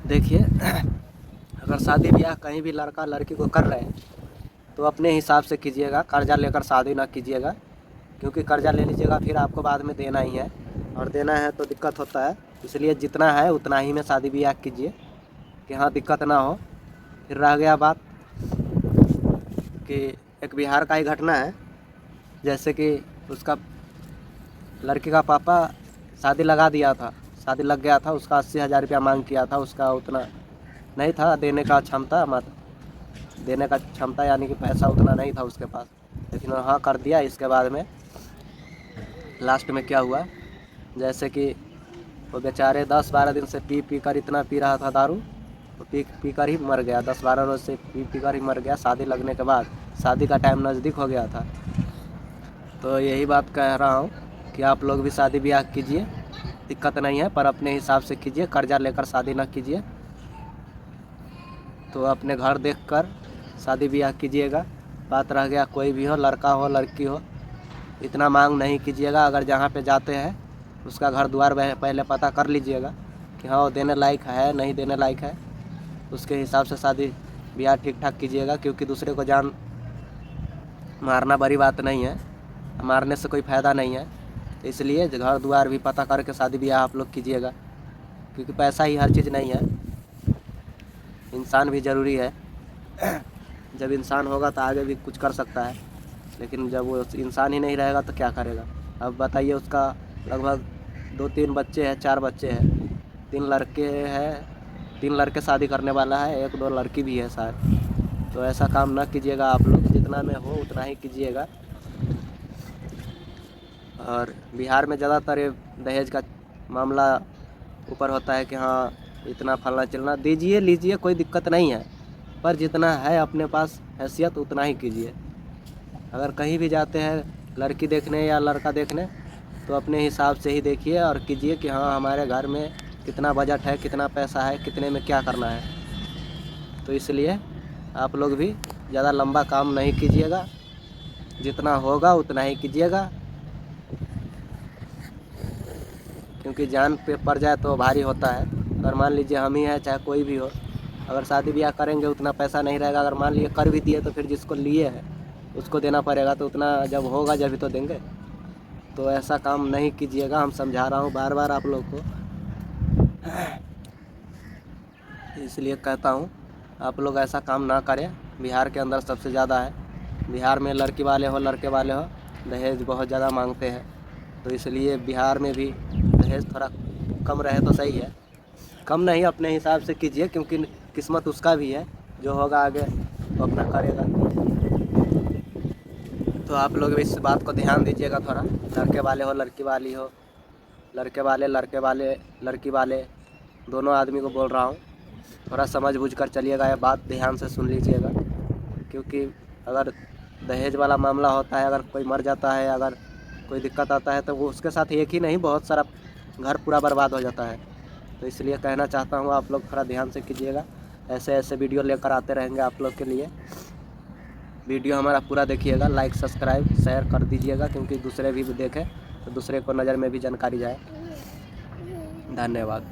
देखिए, अगर शादी ब्याह कहीं भी लड़का लड़की को कर रहे हैं तो अपने हिसाब से कीजिएगा, कर्जा लेकर शादी ना कीजिएगा। क्योंकि कर्जा ले लीजिएगा फिर आपको बाद में देना ही है, और देना है तो दिक्कत होता है। इसलिए जितना है उतना ही में शादी ब्याह कीजिए कि हाँ दिक्कत ना हो। फिर रह गया बात कि एक बिहार का ही घटना है, जैसे कि उसका लड़की का पापा शादी लगा दिया था, शादी लग गया था, उसका 80,000 रुपया मांग किया था। उसका उतना नहीं था देने का क्षमता, मत देने का क्षमता यानी कि पैसा उतना नहीं था उसके पास, लेकिन हाँ कर दिया। इसके बाद में लास्ट में क्या हुआ, जैसे कि वो बेचारे 10-12 दिन से पी पी कर इतना पी रहा था दारू, तो पी पी कर ही मर गया। 10-12 रोज से पी पी कर ही मर गया। शादी लगने के बाद, शादी का टाइम नज़दीक हो गया था। तो यही बात कह रहा हूँ कि आप लोग भी शादी ब्याह कीजिए, दिक्कत नहीं है, पर अपने हिसाब से कीजिए, कर्जा लेकर शादी ना कीजिए। तो अपने घर देखकर शादी ब्याह कीजिएगा। बात रह गया कोई भी हो, लड़का हो लड़की हो, इतना मांग नहीं कीजिएगा। अगर जहाँ पे जाते हैं उसका घर द्वार पहले पता कर लीजिएगा कि हाँ वो देने लायक है नहीं देने लायक है, उसके हिसाब से शादी ब्याह ठीक ठाक कीजिएगा। क्योंकि दूसरे को जान मारना बड़ी बात नहीं है, मारने से कोई फ़ायदा नहीं है। तो इसलिए घर द्वार भी पता करके शादी ब्याह आप लोग कीजिएगा, क्योंकि पैसा ही हर चीज़ नहीं है, इंसान भी ज़रूरी है। जब इंसान होगा तो आगे भी कुछ कर सकता है, लेकिन जब वो इंसान ही नहीं रहेगा तो क्या करेगा। अब बताइए, उसका लगभग 2-3 बच्चे हैं, 4 बच्चे हैं, 3 लड़के हैं, 3 लड़के शादी करने वाला है, 1-2 लड़की भी है शायद। तो ऐसा काम ना कीजिएगा आप लोग, जितना में हो उतना ही कीजिएगा। और बिहार में ज़्यादातर ये दहेज का मामला ऊपर होता है कि हाँ इतना फलना चलना, दीजिए लीजिए कोई दिक्कत नहीं है, पर जितना है अपने पास हैसियत उतना ही कीजिए। अगर कहीं भी जाते हैं लड़की देखने या लड़का देखने तो अपने हिसाब से ही देखिए और कीजिए कि हाँ हमारे घर में कितना बजट है, कितना पैसा है, कितने में क्या करना है। तो इसलिए आप लोग भी ज़्यादा लंबा काम नहीं कीजिएगा, जितना होगा उतना ही कीजिएगा। क्योंकि जान पे पड़ जाए तो भारी होता है। अगर मान लीजिए हम ही हैं चाहे कोई भी हो, अगर शादी ब्याह करेंगे उतना पैसा नहीं रहेगा, अगर मान लीजिए कर भी दिए तो फिर जिसको लिए है उसको देना पड़ेगा, तो उतना जब होगा जब भी तो देंगे। तो ऐसा काम नहीं कीजिएगा, हम समझा रहा हूँ बार बार आप लोग को। इसलिए कहता हूँ आप लोग ऐसा काम ना करें। बिहार के अंदर सबसे ज़्यादा है, बिहार में लड़की वाले हो लड़के वाले हो दहेज बहुत ज़्यादा मांगते हैं। तो इसलिए बिहार में भी दहेज थोड़ा कम रहे तो सही है। कम नहीं, अपने हिसाब से कीजिए, क्योंकि किस्मत उसका भी है, जो होगा आगे वो अपना करेगा। तो आप लोग भी इस बात को ध्यान दीजिएगा थोड़ा, लड़के वाले हो लड़की वाली हो, लड़के वाले लड़की वाले दोनों आदमी को बोल रहा हूँ, थोड़ा समझ बूझ कर चलिएगा, ये बात ध्यान से सुन लीजिएगा। क्योंकि अगर दहेज वाला मामला होता है, अगर कोई मर जाता है, अगर कोई दिक्कत आता है तो वो उसके साथ एक ही नहीं बहुत सारा घर पूरा बर्बाद हो जाता है। तो इसलिए कहना चाहता हूँ आप लोग थोड़ा ध्यान से कीजिएगा। ऐसे ऐसे वीडियो लेकर आते रहेंगे आप लोग के लिए। वीडियो हमारा पूरा देखिएगा, लाइक सब्सक्राइब शेयर कर दीजिएगा, क्योंकि दूसरे भी देखें तो दूसरे को नज़र में भी जानकारी जाए। धन्यवाद।